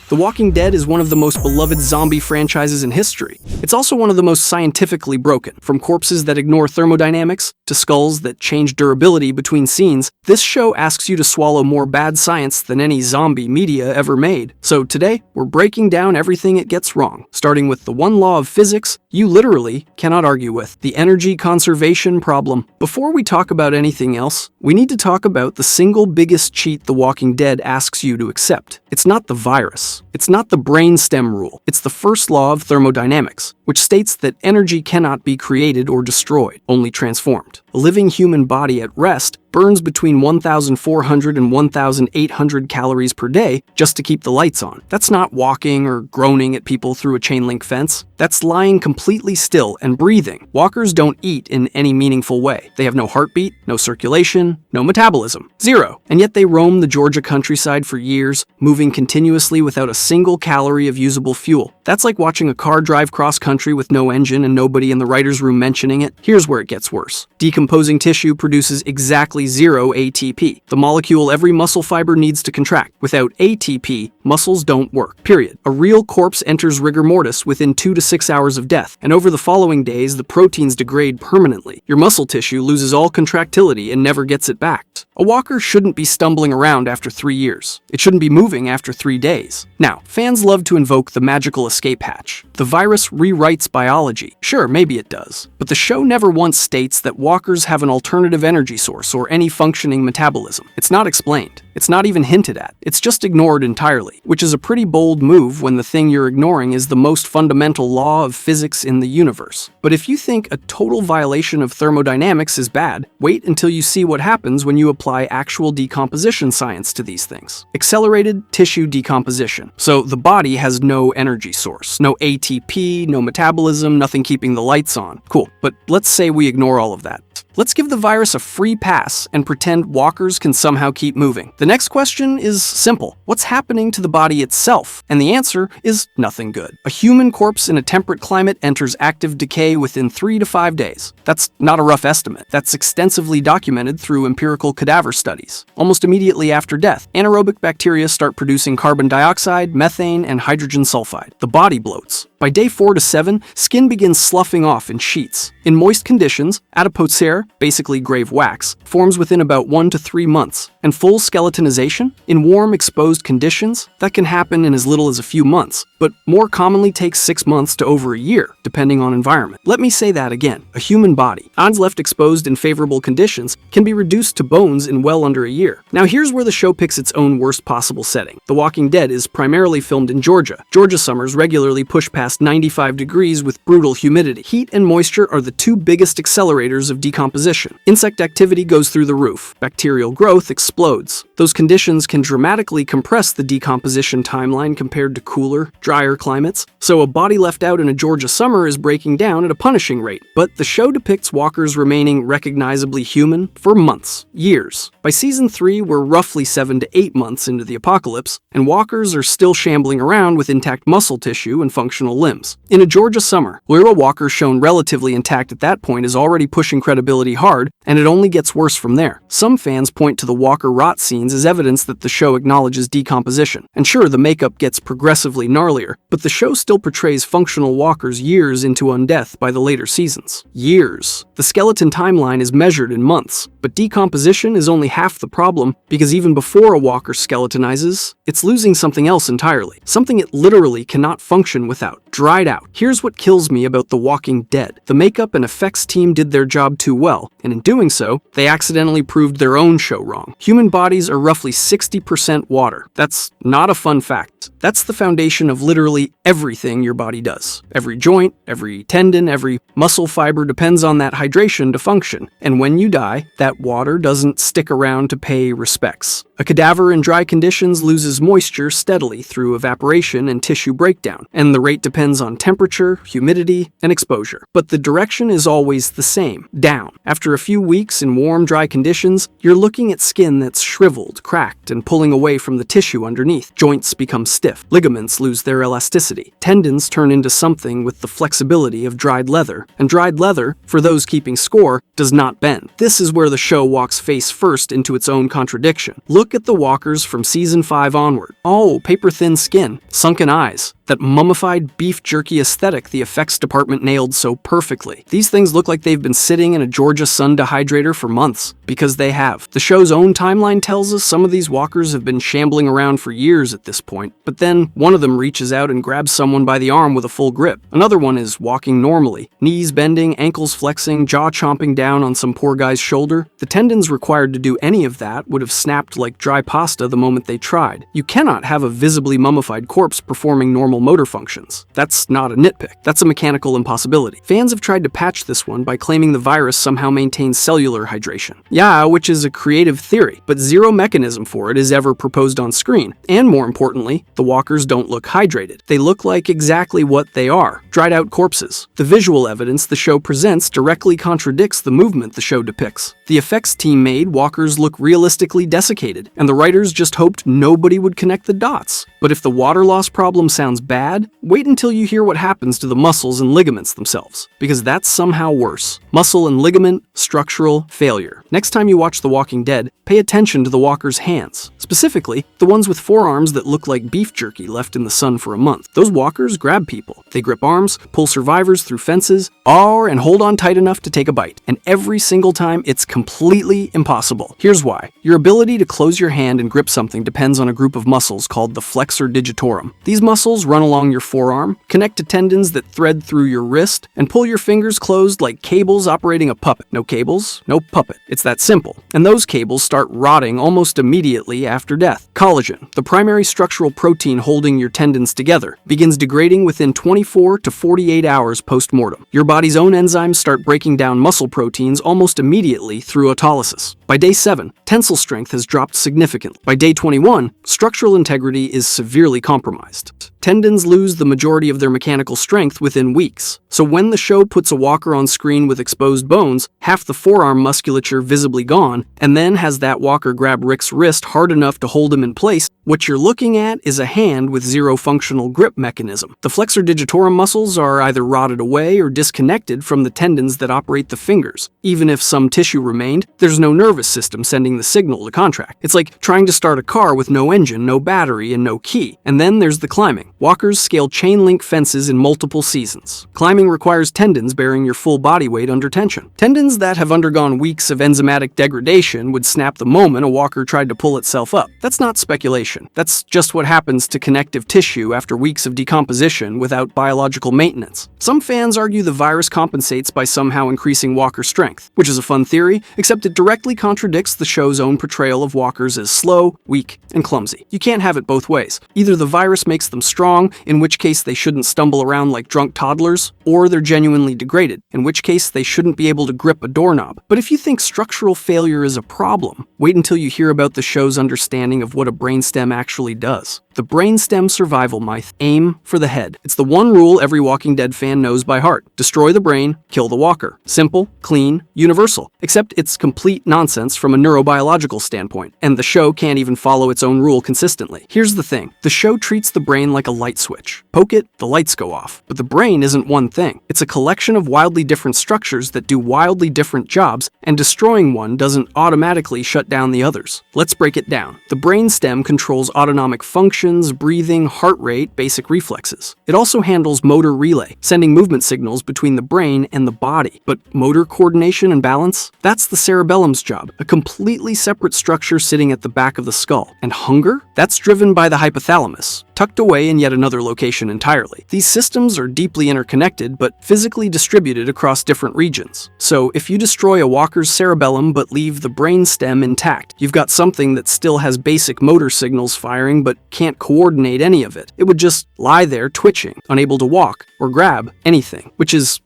The Walking Dead is one of the most beloved zombie franchises in history. It's also one of the most scientifically broken. From corpses that ignore thermodynamics to skulls that change durability between scenes, this show asks you to swallow more bad science than any zombie media ever made. So today, we're breaking down everything it gets wrong, starting with the one law of physics you literally cannot argue with, the energy conservation problem. Before we talk about anything else, we need to talk about the single biggest cheat The Walking Dead asks you to accept. It's not the virus. It's not the brainstem rule. It's the first law of thermodynamics, which states that energy cannot be created or destroyed, only transformed. A living human body at rest burns between 1,400 and 1,800 calories per day just to keep the lights on. That's not walking or groaning at people through a chain link fence. That's lying completely still and breathing. Walkers don't eat in any meaningful way. They have no heartbeat, no circulation, no metabolism. Zero. And yet they roam the Georgia countryside for years, moving continuously without a single calorie of usable fuel. That's like watching a car drive cross-country with no engine and nobody in the writer's room mentioning it. Here's where it gets worse. Decomposing tissue produces exactly zero ATP, the molecule every muscle fiber needs to contract. Without ATP, muscles don't work, period. A real corpse enters rigor mortis within 2 to 6 hours of death, and over the following days, the proteins degrade permanently. Your muscle tissue loses all contractility and never gets it back. A walker shouldn't be stumbling around after 3 years. It shouldn't be moving after 3 days. Now, fans love to invoke the magical escape hatch. The virus rewrites biology. Sure, maybe it does. But the show never once states that walkers have an alternative energy source or any functioning metabolism. It's not explained. It's not even hinted at. It's just ignored entirely, which is a pretty bold move when the thing you're ignoring is the most fundamental law of physics in the universe. But if you think a total violation of thermodynamics is bad, wait until you see what happens when you apply actual decomposition science to these things. Accelerated tissue decomposition. So the body has no energy source, no ATP, no metabolism, nothing keeping the lights on. Cool, but let's say we ignore all of that. Let's give the virus a free pass and pretend walkers can somehow keep moving. The next question is simple. What's happening to the body itself? And the answer is nothing good. A human corpse in a temperate climate enters active decay within 3 to 5 days. That's not a rough estimate. That's extensively documented through empirical cadaver studies. Almost immediately after death, anaerobic bacteria start producing carbon dioxide, methane, and hydrogen sulfide. The body bloats. By day 4 to 7, skin begins sloughing off in sheets. In moist conditions, adipose hair, basically grave wax, forms within about 1 to 3 months. And full skeletonization? In warm, exposed conditions, that can happen in as little as a few months, but more commonly takes 6 months to over a year, depending on environment. Let me say that again. A human body, odds left exposed in favorable conditions, can be reduced to bones in well under a year. Now here's where the show picks its own worst possible setting. The Walking Dead is primarily filmed in Georgia. Georgia summers regularly push past 95 degrees with brutal humidity. Heat and moisture are the two biggest accelerators of decomposition. Insect activity goes through the roof. Bacterial growth explodes. Those conditions can dramatically compress the decomposition timeline compared to cooler, drier climates. So a body left out in a Georgia summer is breaking down at a punishing rate. But the show depicts walkers remaining recognizably human for months, years. By season 3, we're roughly 7 to 8 months into the apocalypse, and walkers are still shambling around with intact muscle tissue and functional limbs. In a Georgia summer, where a walker shown relatively intact at that point is already pushing credibility hard, and it only gets worse from there. Some fans point to the walker rot scenes as evidence that the show acknowledges decomposition. And sure, the makeup gets progressively gnarlier, but the show still portrays functional walkers years into undeath by the later seasons. Years. The skeleton timeline is measured in months, but decomposition is only half the problem, because even before a walker skeletonizes, it's losing something else entirely. Something it literally cannot function without. Dried out. Here's what kills me about The Walking Dead. The makeup and effects team did their job too well, and in doing so, they accidentally proved their own show wrong. Human bodies are roughly 60% water. That's not a fun fact. That's the foundation of literally everything your body does. Every joint, every tendon, every muscle fiber depends on that hydration to function. And when you die, that water doesn't stick around to pay respects. A cadaver in dry conditions loses moisture steadily through evaporation and tissue breakdown, and the rate depends on temperature, humidity, and exposure. But the direction is always the same, down. After a few weeks in warm, dry conditions, you're looking at skin that's shriveled, cracked, and pulling away from the tissue underneath. Joints become stiff, ligaments lose their elasticity, tendons turn into something with the flexibility of dried leather, and dried leather, for those keeping score, does not bend. This is where the show walks face first into its own contradiction. Look at the walkers from season 5 onward. Oh, paper-thin skin, sunken eyes, that mummified beef jerky aesthetic the effects department nailed so perfectly. These things look like they've been sitting in a Georgia sun dehydrator for months, because they have. The show's own timeline tells us some of these walkers have been shambling around for years at this point, but then one of them reaches out and grabs someone by the arm with a full grip. Another one is walking normally, knees bending, ankles flexing, jaw chomping down on some poor guy's shoulder. The tendons required to do any of that would have snapped like dry pasta the moment they tried. You cannot have a visibly mummified corpse performing normal motor functions. That's not a nitpick. That's a mechanical impossibility. Fans have tried to patch this one by claiming the virus somehow maintains cellular hydration. Yeah, which is a creative theory, but zero mechanism for it is ever proposed on screen. And more importantly, the walkers don't look hydrated. They look like exactly what they are, dried out corpses. The visual evidence the show presents directly contradicts the movement the show depicts. The effects team made walkers look realistically desiccated, and the writers just hoped nobody would connect the dots. But if the water loss problem sounds bad, wait until you hear what happens to the muscles and ligaments themselves, because that's somehow worse. Muscle and ligament, structural failure. Next time you watch The Walking Dead, pay attention to the walkers' hands. Specifically, the ones with forearms that look like beef jerky left in the sun for a month. Those walkers grab people. They grip arms, pull survivors through fences, and hold on tight enough to take a bite. And every single time, it's completely impossible. Here's why. Your ability to close your hand and grip something depends on a group of muscles called the flexor digitorum. These muscles run along your forearm, connect to tendons that thread through your wrist, and pull your fingers closed like cables operating a puppet. No cables, no puppet. It's that simple. And those cables start rotting almost immediately after death. Collagen, the primary structural protein holding your tendons together, begins degrading within 24 to 48 hours post-mortem. Your body's own enzymes start breaking down muscle proteins almost immediately through autolysis. By day 7, tensile strength has dropped significantly. By day 21, structural integrity is severely compromised. Tendons lose the majority of their mechanical strength within weeks. So when the show puts a walker on screen with exposed bones, half the forearm musculature visibly gone, and then has that walker grab Rick's wrist hard enough to hold him in place, what you're looking at is a hand with zero functional grip mechanism. The flexor digitorum muscles are either rotted away or disconnected from the tendons that operate the fingers. Even if some tissue remained, there's no nervous system sending the signal to contract. It's like trying to start a car with no engine, no battery, and no key. And then there's the climbing. Walkers scale chain link fences in multiple seasons. Climbing requires tendons bearing your full body weight under tension. Tendons that have undergone weeks of enzymatic degradation would snap the moment a walker tried to pull itself up. That's not speculation. That's just what happens to connective tissue after weeks of decomposition without biological maintenance. Some fans argue the virus compensates by somehow increasing walker strength, which is a fun theory, except it directly contradicts the show's own portrayal of walkers as slow, weak, and clumsy. You can't have it both ways. Either the virus makes them strong, in which case they shouldn't stumble around like drunk toddlers, or they're genuinely degraded, in which case they shouldn't be able to grip a doorknob. But if you think structural failure is a problem, wait until you hear about the show's understanding of what a brainstem actually does. The brainstem survival myth. Aim for the head. It's the one rule every Walking Dead fan knows by heart. Destroy the brain, kill the walker. Simple, clean, universal. Except it's complete nonsense from a neurobiological standpoint, and the show can't even follow its own rule consistently. Here's the thing. The show treats the brain like a light switch. Poke it, the lights go off. But the brain isn't one thing. It's a collection of wildly different structures that do wildly different jobs, and destroying one doesn't automatically shut down the others. Let's break it down. The brainstem controls autonomic functions, breathing, heart rate, basic reflexes. It also handles motor relay, sending movement signals between the brain and the body. But motor coordination and balance? That's the cerebellum's job, a completely separate structure sitting at the back of the skull. And hunger? That's driven by the hypothalamus, tucked away in yet another location entirely. These systems are deeply interconnected, but physically distributed across different regions. So if you destroy a walker's cerebellum but leave the brainstem intact, you've got something that still has basic motor signals firing but can't coordinate any of it. It would just lie there twitching, unable to walk or grab anything, which is,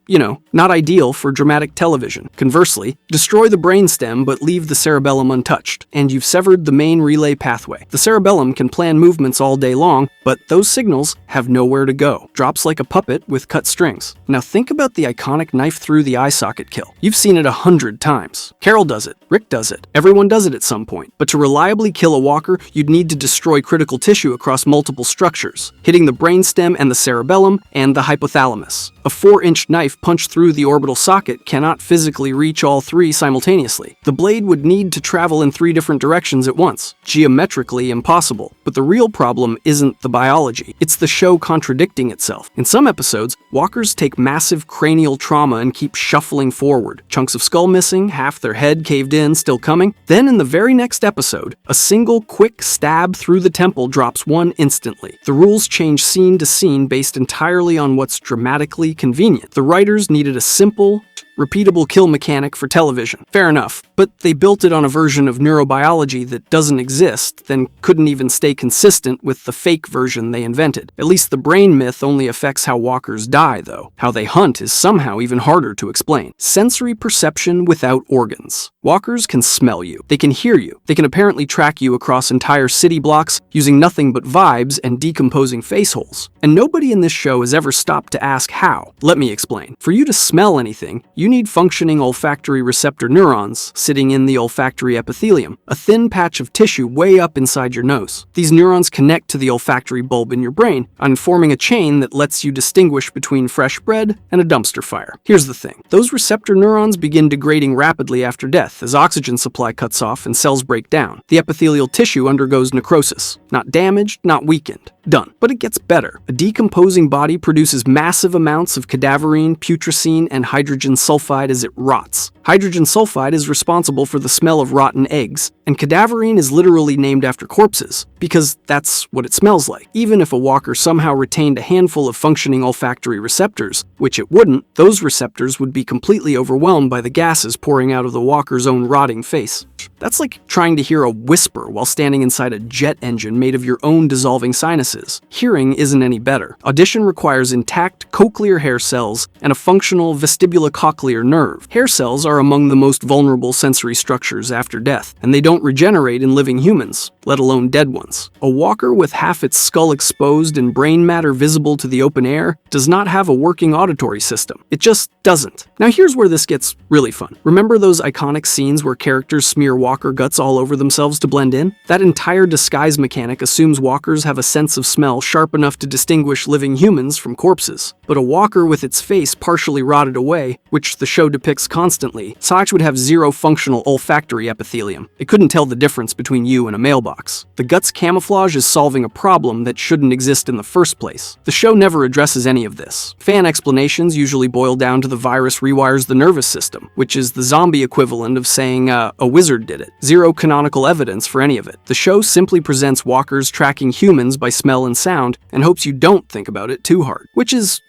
Not ideal for dramatic television. Conversely, destroy the brainstem but leave the cerebellum untouched, and you've severed the main relay pathway. The cerebellum can plan movements all day long, but those signals have nowhere to go. Drops like a puppet with cut strings. Now think about the iconic knife through the eye socket kill. You've seen it 100 times. Carol does it. Rick does it. Everyone does it at some point. But to reliably kill a walker, you'd need to destroy critical tissue across multiple structures, hitting the brainstem and the cerebellum and the hypothalamus. A 4-inch knife punched through the orbital socket cannot physically reach all three simultaneously. The blade would need to travel in 3 different directions at once. Geometrically impossible. But the real problem isn't the biology. It's the show contradicting itself. In some episodes, walkers take massive cranial trauma and keep shuffling forward. Chunks of skull missing, half their head caved in, still coming. Then in the very next episode, a single quick stab through the temple drops one instantly. The rules change scene to scene based entirely on what's dramatically convenient. The writers needed a simple, repeatable kill mechanic for television. Fair enough, but they built it on a version of neurobiology that doesn't exist, then couldn't even stay consistent with the fake version they invented. At least the brain myth only affects how walkers die, though. How they hunt is somehow even harder to explain. Sensory perception without organs. Walkers can smell you. They can hear you. They can apparently track you across entire city blocks using nothing but vibes and decomposing face holes. And nobody in this show has ever stopped to ask how. Let me explain. For you to smell anything, you need functioning olfactory receptor neurons sitting in the olfactory epithelium, a thin patch of tissue way up inside your nose. These neurons connect to the olfactory bulb in your brain and forming a chain that lets you distinguish between fresh bread and a dumpster fire. Here's the thing. Those receptor neurons begin degrading rapidly after death as oxygen supply cuts off and cells break down. The epithelial tissue undergoes necrosis. Not damaged, not weakened. Done. But it gets better. A decomposing body produces massive amounts of cadaverine, putrescine, and hydrogen sulfide as it rots. Hydrogen sulfide is responsible for the smell of rotten eggs, and cadaverine is literally named after corpses, because that's what it smells like. Even if a walker somehow retained a handful of functioning olfactory receptors, which it wouldn't, those receptors would be completely overwhelmed by the gases pouring out of the walker's own rotting face. That's like trying to hear a whisper while standing inside a jet engine made of your own dissolving sinuses. Hearing isn't any better. Audition requires intact cochlear hair cells and a functional vestibulocochlear nerve. Hair cells are among the most vulnerable sensory structures after death, and they don't regenerate in living humans, let alone dead ones. A walker with half its skull exposed and brain matter visible to the open air does not have a working auditory system. It just doesn't. Now here's where this gets really fun. Remember those iconic scenes where characters smear walker guts all over themselves to blend in? That entire disguise mechanic assumes walkers have a sense of smell sharp enough to distinguish living humans from corpses. But a walker with its face partially rotted away, which the show depicts constantly, would have zero functional olfactory epithelium. It couldn't tell the difference between you and a mailbox. The gut's camouflage is solving a problem that shouldn't exist in the first place. The show never addresses any of this. Fan explanations usually boil down to the virus rewires the nervous system, which is the zombie equivalent of saying a wizard did it. Zero canonical evidence for any of it. The show simply presents walkers tracking humans by smell and sound and hopes you don't think about it too hard. Which is,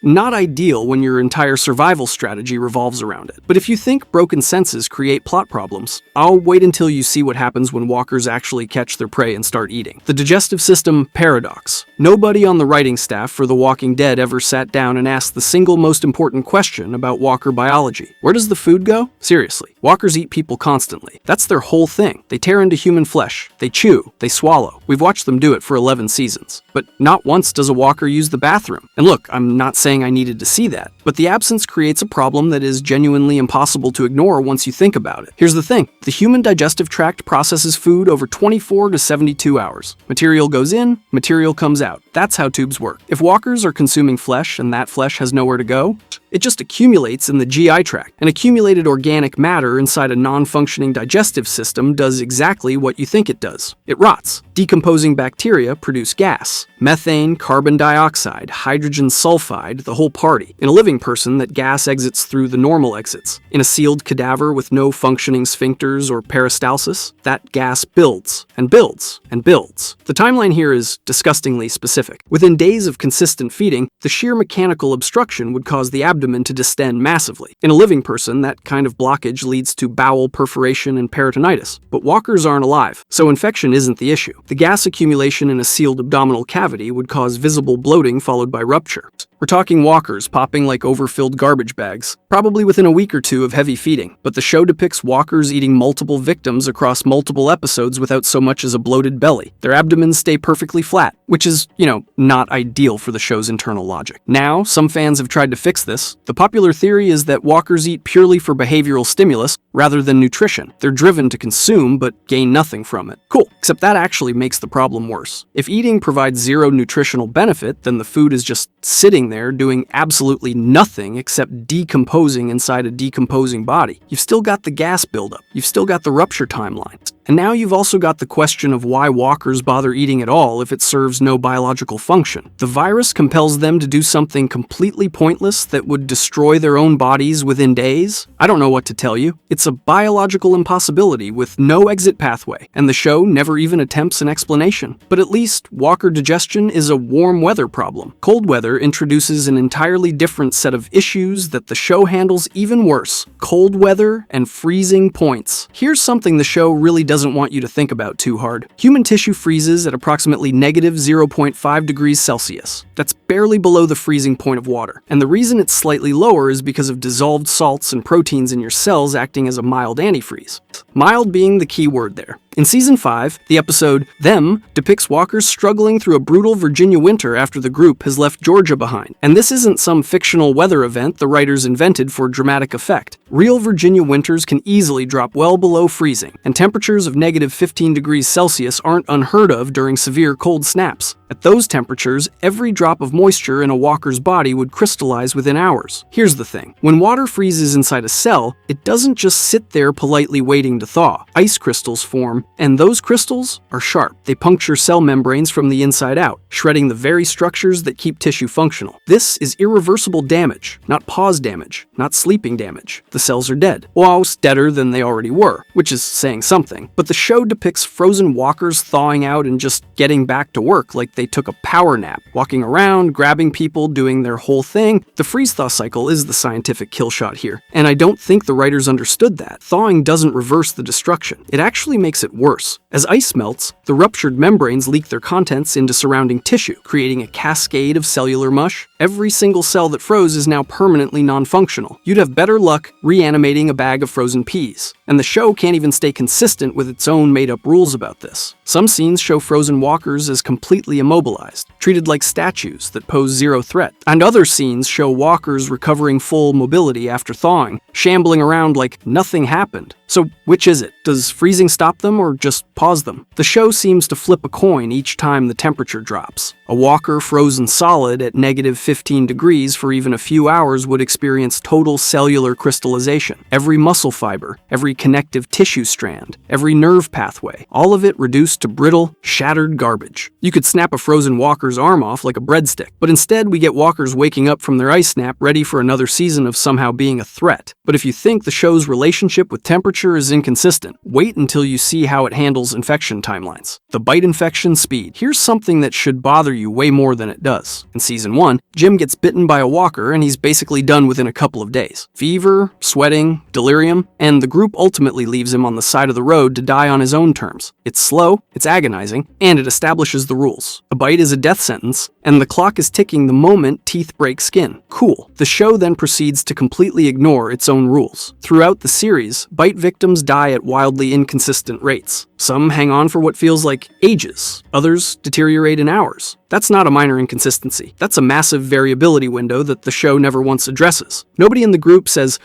not ideal when your entire survival strategy revolves around it. But if you think broken senses create plot problems, I'll wait until you see what happens when walkers actually catch their prey and start eating. The digestive system paradox. Nobody on the writing staff for The Walking Dead ever sat down and asked the single most important question about walker biology. Where does the food go? Seriously, walkers eat people constantly. That's their whole thing. They tear into human flesh. They chew. They swallow. We've watched them do it for 11 seasons. But not once does a walker use the bathroom. And look, I'm not saying I needed to see that, but the absence creates a problem that is genuinely impossible to ignore once you think about it. Here's the thing. The human digestive tract processes food over 24 to 72 hours. Material goes in, material comes out. That's how tubes work. If walkers are consuming flesh and that flesh has nowhere to go, it just accumulates in the GI tract. And accumulated organic matter inside a non-functioning digestive system does exactly what you think it does. It rots. Decomposing bacteria produce gas. Methane, carbon dioxide, hydrogen sulfide, the whole party. In a living person, that gas exits through the normal exits. In a sealed cadaver with no functioning sphincters or peristalsis, that gas builds and builds and builds. The timeline here is disgustingly specific. Within days of consistent feeding, the sheer mechanical obstruction would cause the abdomen to distend massively. In a living person, that kind of blockage leads to bowel perforation and peritonitis. But walkers aren't alive, so infection isn't the issue. The gas accumulation in a sealed abdominal cavity would cause visible bloating followed by rupture. We're talking walkers popping like overfilled garbage bags, probably within a week or two of heavy feeding, but the show depicts walkers eating multiple victims across multiple episodes without so much as a bloated belly. Their abdomens stay perfectly flat, which is, not ideal for the show's internal logic. Now, some fans have tried to fix this. The popular theory is that walkers eat purely for behavioral stimulus rather than nutrition. They're driven to consume but gain nothing from it. Cool, except that actually makes the problem worse. If eating provides zero nutritional benefit, then the food is just sitting there doing absolutely nothing except decomposing inside a decomposing body. You've still got the gas buildup. You've still got the rupture timelines. And now you've also got the question of why walkers bother eating at all if it serves no biological function. The virus compels them to do something completely pointless that would destroy their own bodies within days? I don't know what to tell you. It's a biological impossibility with no exit pathway, and the show never even attempts an explanation. But at least walker digestion is a warm weather problem. Cold weather introduces an entirely different set of issues that the show handles even worse: cold weather and freezing points. Here's something the show really doesn't want you to think about too hard. Human tissue freezes at approximately negative 0.5 degrees Celsius. That's barely below the freezing point of water. And the reason it's slightly lower is because of dissolved salts and proteins in your cells acting as a mild antifreeze. Mild being the key word there. In Season 5, the episode Them depicts walkers struggling through a brutal Virginia winter after the group has left Georgia behind. And this isn't some fictional weather event the writers invented for dramatic effect. Real Virginia winters can easily drop well below freezing, and temperatures of negative 15 degrees Celsius aren't unheard of during severe cold snaps. At those temperatures, every drop of moisture in a walker's body would crystallize within hours. Here's the thing. When water freezes inside a cell, it doesn't just sit there politely waiting to thaw. Ice crystals form, and those crystals are sharp. They puncture cell membranes from the inside out, shredding the very structures that keep tissue functional. This is irreversible damage, not pause damage, not sleeping damage. The cells are dead. Well, deader than they already were, which is saying something. But the show depicts frozen walkers thawing out and just getting back to work like they took a power nap, walking around, grabbing people, doing their whole thing. The freeze-thaw cycle is the scientific kill shot here, and I don't think the writers understood that. Thawing doesn't reverse the destruction. It actually makes it worse. As ice melts, the ruptured membranes leak their contents into surrounding tissue, creating a cascade of cellular mush. Every single cell that froze is now permanently non-functional. You'd have better luck reanimating a bag of frozen peas. And the show can't even stay consistent with its own made-up rules about this. Some scenes show frozen walkers as completely immobilized, treated like statues that pose zero threat. And other scenes show walkers recovering full mobility after thawing, shambling around like nothing happened. So which is it? Does freezing stop them or just pause them? The show seems to flip a coin each time the temperature drops. A walker frozen solid at negative 15 degrees for even a few hours would experience total cellular crystallization. Every muscle fiber, every connective tissue strand, every nerve pathway, all of it reduced to brittle, shattered garbage. You could snap a frozen walker's arm off like a breadstick, but instead we get walkers waking up from their ice nap ready for another season of somehow being a threat. But if you think the show's relationship with temperature is inconsistent, wait until you see how it handles infection timelines. The bite infection speed. Here's something that should bother you way more than it does. In Season 1, Jim gets bitten by a walker and he's basically done within a couple of days. Fever, sweating, delirium, and the group ultimately leaves him on the side of the road to die on his own terms. It's slow, it's agonizing, and it establishes the rules. A bite is a death sentence, and the clock is ticking the moment teeth break skin. Cool. The show then proceeds to completely ignore its own rules. Throughout the series, bite victims die at wildly inconsistent rates. Some hang on for what feels like ages, others deteriorate in hours. That's not a minor inconsistency. That's a massive variability window that the show never once addresses. Nobody in the group says,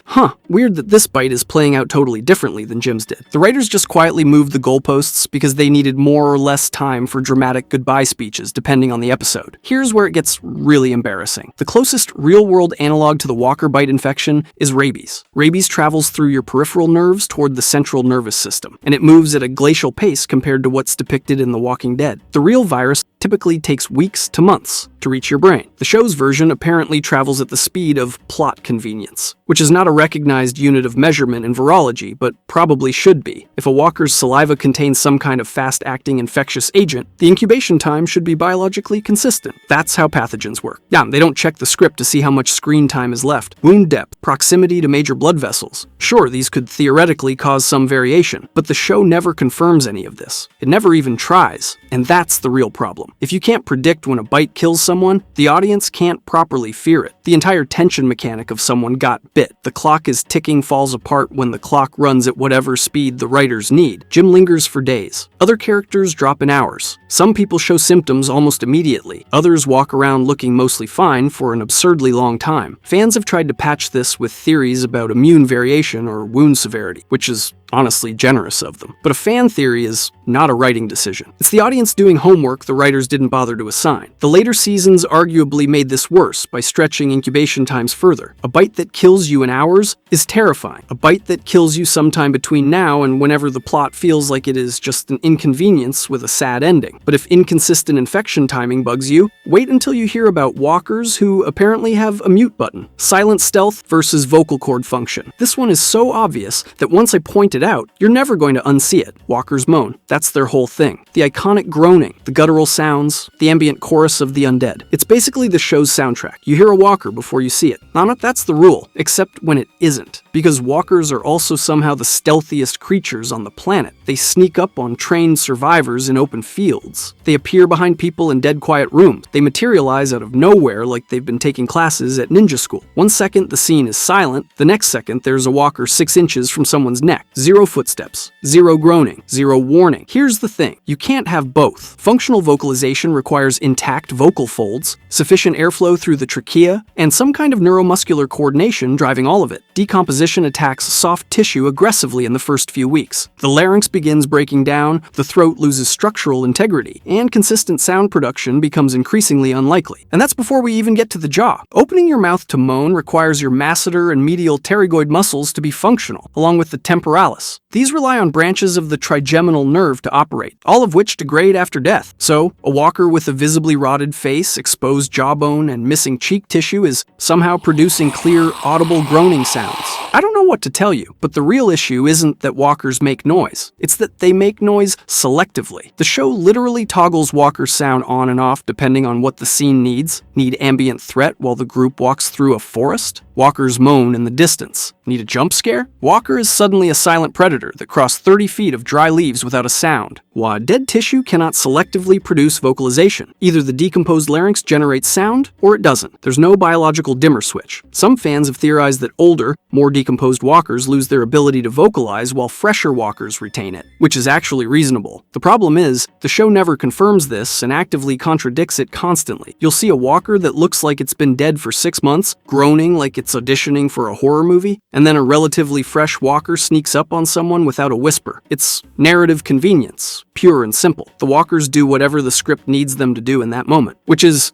weird that this bite is playing out totally differently than Jim's did. The writers just quietly moved the goalposts because they needed more or less time for dramatic goodbye speeches depending on the episode. Here's where it gets really embarrassing. The closest real-world analog to the walker bite infection is rabies. Rabies travels through your peripheral nerves toward the central nervous system, and it moves at a glacial pace compared to what's depicted in The Walking Dead. The real virus typically takes weeks to months to reach your brain. The show's version apparently travels at the speed of plot convenience, which is not a recognized unit of measurement in virology, but probably should be. If a walker's saliva contains some kind of fast-acting infectious agent, the incubation time should be biologically consistent. That's how pathogens work. Yeah, they don't check the script to see how much screen time is left. Wound depth, proximity to major blood vessels. Sure, these could theoretically cause some variation, but the show never confirms any of this. It never even tries, and that's the real problem. If you can't predict when a bite kills someone, the audience can't properly fear it. The entire tension mechanic of someone got bit. The clock is ticking falls apart when the clock runs at whatever speed the writers need. Jim lingers for days. Other characters drop in hours. Some people show symptoms almost immediately. Others walk around looking mostly fine for an absurdly long time. Fans have tried to patch this with theories about immune variation or wound severity, which is honestly generous of them. But a fan theory is not a writing decision. It's the audience doing homework the writers didn't bother to assign. The later seasons arguably made this worse by stretching incubation times further. A bite that kills you in hours is terrifying. A bite that kills you sometime between now and whenever the plot feels like it is just an inconvenience with a sad ending. But if inconsistent infection timing bugs you, wait until you hear about walkers who apparently have a mute button. Silent stealth versus vocal cord function. This one is so obvious that once I point it out, you're never going to unsee it. Walkers moan. That's their whole thing. The iconic groaning, the guttural sounds, the ambient chorus of the undead. It's basically the show's soundtrack. You hear a walker before you see it. Now, that's the rule, except when it isn't. Because walkers are also somehow the stealthiest creatures on the planet. They sneak up on trained survivors in open fields. They appear behind people in dead quiet rooms. They materialize out of nowhere like they've been taking classes at ninja school. One second the scene is silent, the next second there's a walker 6 inches from someone's neck. Zero footsteps, zero groaning, zero warning. Here's the thing, you can't have both. Functional vocalization requires intact vocal folds, sufficient airflow through the trachea, and some kind of neuromuscular coordination driving all of it. Decomposition attacks soft tissue aggressively in the first few weeks. The larynx begins breaking down, the throat loses structural integrity, and consistent sound production becomes increasingly unlikely. And that's before we even get to the jaw. Opening your mouth to moan requires your masseter and medial pterygoid muscles to be functional, along with the temporalis. These rely on branches of the trigeminal nerve to operate, all of which degrade after death. So, a walker with a visibly rotted face, exposed jawbone, and missing cheek tissue is somehow producing clear, audible groaning sounds. I don't know what to tell you, but the real issue isn't that walkers make noise. It's that they make noise selectively. The show literally toggles walkers' sound on and off depending on what the scene needs. Need ambient threat while the group walks through a forest? Walkers moan in the distance. Need a jump scare? Walker is suddenly a silent predator that crossed 30 feet of dry leaves without a sound. While dead tissue cannot selectively produce vocalization. Either the decomposed larynx generates sound, or it doesn't. There's no biological dimmer switch. Some fans have theorized that older, more decomposed walkers lose their ability to vocalize while fresher walkers retain it, which is actually reasonable. The problem is, the show never confirms this and actively contradicts it constantly. You'll see a walker that looks like it's been dead for 6 months, groaning like it's auditioning for a horror movie, and then a relatively fresh walker sneaks up on someone without a whisper. It's narrative convenience, pure and simple. The walkers do whatever the script needs them to do in that moment, which is,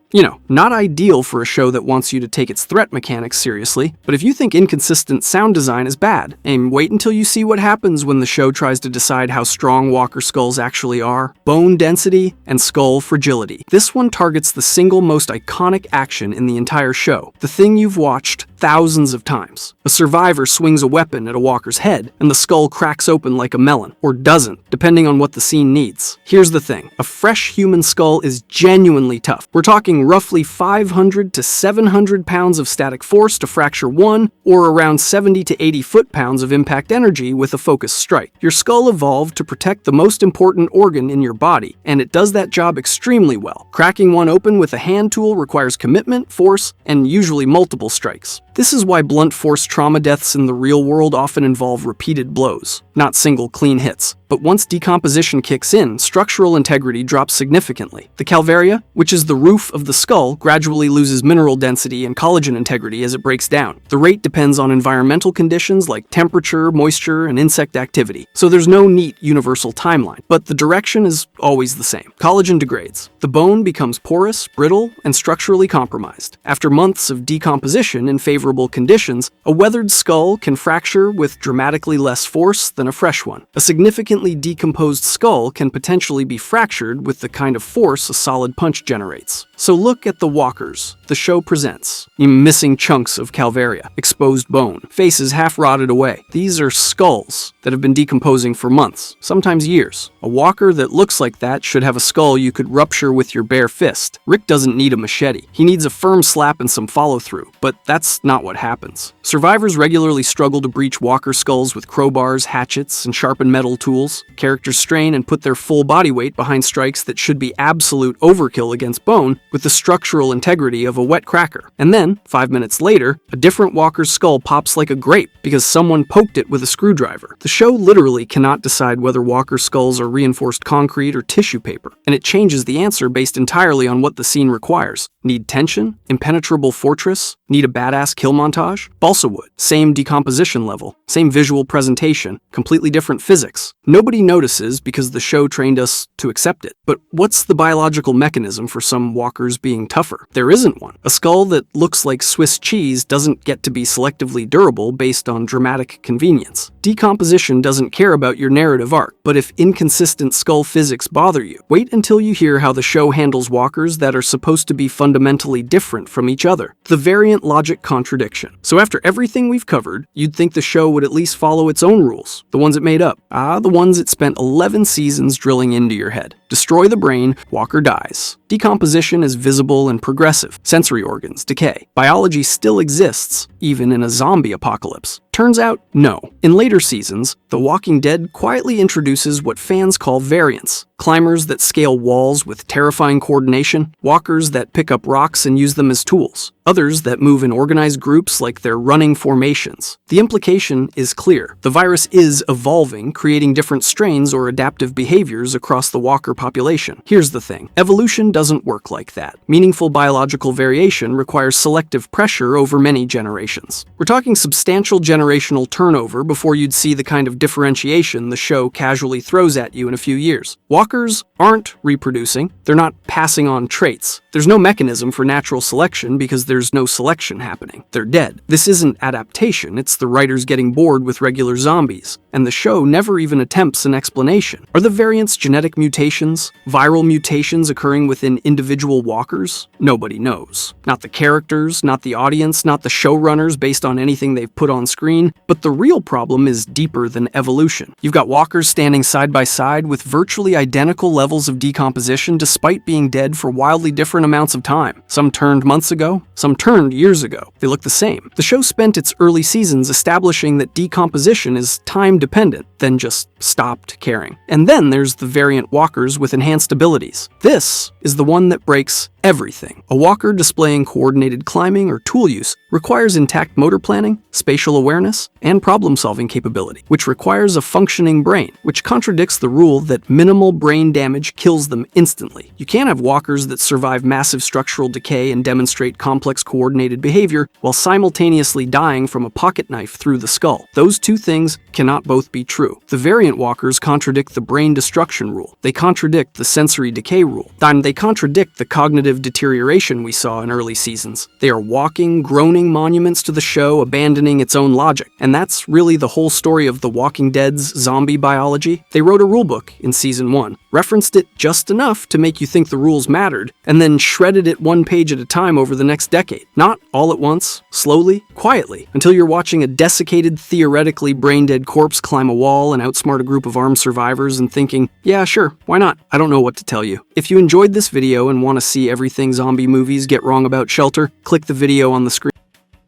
not ideal for a show that wants you to take its threat mechanics seriously. But if you think inconsistent sound design is bad, and wait until you see what happens when the show tries to decide how strong walker skulls actually are. Bone density and skull fragility. This one targets the single most iconic action in the entire show, the thing you've watched thousands of times. A survivor swings a weapon at a walker's head, and the skull cracks open like a melon, or doesn't, depending on what the scene needs. Here's the thing, a fresh human skull is genuinely tough. We're talking roughly 500 to 700 pounds of static force to fracture one, or around 70 to 80 foot-pounds of impact energy with a focused strike. Your skull evolved to protect the most important organ in your body, and it does that job extremely well. Cracking one open with a hand tool requires commitment, force, and usually multiple strikes. This is why blunt force trauma deaths in the real world often involve repeated blows, not single clean hits. But once decomposition kicks in, structural integrity drops significantly. The calvaria, which is the roof of the skull, gradually loses mineral density and collagen integrity as it breaks down. The rate depends on environmental conditions like temperature, moisture, and insect activity. So there's no neat universal timeline, but the direction is always the same. Collagen degrades. The bone becomes porous, brittle, and structurally compromised. After months of decomposition in favor favorable conditions, a weathered skull can fracture with dramatically less force than a fresh one. A significantly decomposed skull can potentially be fractured with the kind of force a solid punch generates. So look at the walkers the show presents. Missing chunks of calvaria, exposed bone, faces half rotted away. These are skulls that have been decomposing for months, sometimes years. A walker that looks like that should have a skull you could rupture with your bare fist. Rick doesn't need a machete. He needs a firm slap and some follow-through, but that's not what happens. Survivors regularly struggle to breach walker skulls with crowbars, hatchets, and sharpened metal tools. Characters strain and put their full body weight behind strikes that should be absolute overkill against bone with the structural integrity of a wet cracker. And then, 5 minutes later, a different walker's skull pops like a grape because someone poked it with a screwdriver. The show literally cannot decide whether walker skulls are reinforced concrete or tissue paper, and it changes the answer based entirely on what the scene requires. Need tension? Impenetrable fortress? Need a badass kill montage? Balsa wood. Same decomposition level, same visual presentation, completely different physics. Nobody notices because the show trained us to accept it. But what's the biological mechanism for some walkers being tougher? There isn't one. A skull that looks like Swiss cheese doesn't get to be selectively durable based on dramatic convenience. Decomposition doesn't care about your narrative arc, but if inconsistent skull physics bother you, wait until you hear how the show handles walkers that are supposed to be fundamentally different from each other. The variant logic contradiction. So after everything we've covered, you'd think the show would at least follow its own rules, the ones it made up. The ones it spent 11 seasons drilling into your head. Destroy the brain, walker dies. Decomposition is visible and progressive. Sensory organs decay. Biology still exists, even in a zombie apocalypse. Turns out, no. In later seasons, The Walking Dead quietly introduces what fans call variants. Climbers that scale walls with terrifying coordination, walkers that pick up rocks and use them as tools, others that move in organized groups like they're running formations. The implication is clear. The virus is evolving, creating different strains or adaptive behaviors across the walker population. Here's the thing. Evolution doesn't work like that. Meaningful biological variation requires selective pressure over many generations. We're talking substantial generational turnover before you'd see the kind of differentiation the show casually throws at you in a few years. Walkers aren't reproducing. They're not passing on traits. There's no mechanism for natural selection because there's no selection happening. They're dead. This isn't adaptation, it's the writers getting bored with regular zombies. And the show never even attempts an explanation. Are the variants genetic mutations? Viral mutations occurring within individual walkers? Nobody knows. Not the characters, not the audience, not the showrunners based on anything they've put on screen. But the real problem is deeper than evolution. You've got walkers standing side by side with virtually identical levels of decomposition despite being dead for wildly different amounts of time. Some turned months ago, some turned years ago. They look the same. The show spent its early seasons establishing that decomposition is time-dependent, then just stopped caring. And then there's the variant walkers with enhanced abilities. This is the one that breaks everything. A walker displaying coordinated climbing or tool use requires intact motor planning, spatial awareness, and problem-solving capability, which requires a functioning brain, which contradicts the rule that minimal brain damage kills them instantly. You can't have walkers that survive massive structural decay and demonstrate complex coordinated behavior while simultaneously dying from a pocket knife through the skull. Those two things cannot both be true. The variant walkers contradict the brain destruction rule. They contradict the sensory decay rule. They contradict the cognitive deterioration we saw in early seasons. They are walking, groaning monuments to the show, abandoning its own logic. And that's really the whole story of The Walking Dead's zombie biology. They wrote a rulebook in season 1, referenced it just enough to make you think the rules mattered, and then shredded it one page at a time over the next decade. Not all at once, slowly, quietly, until you're watching a desiccated, theoretically brain-dead corpse climb a wall and outsmart a group of armed survivors and thinking, yeah, sure, why not? I don't know what to tell you. If you enjoyed this video and want to see everything zombie movies get wrong about Shelter, click the video on the screen.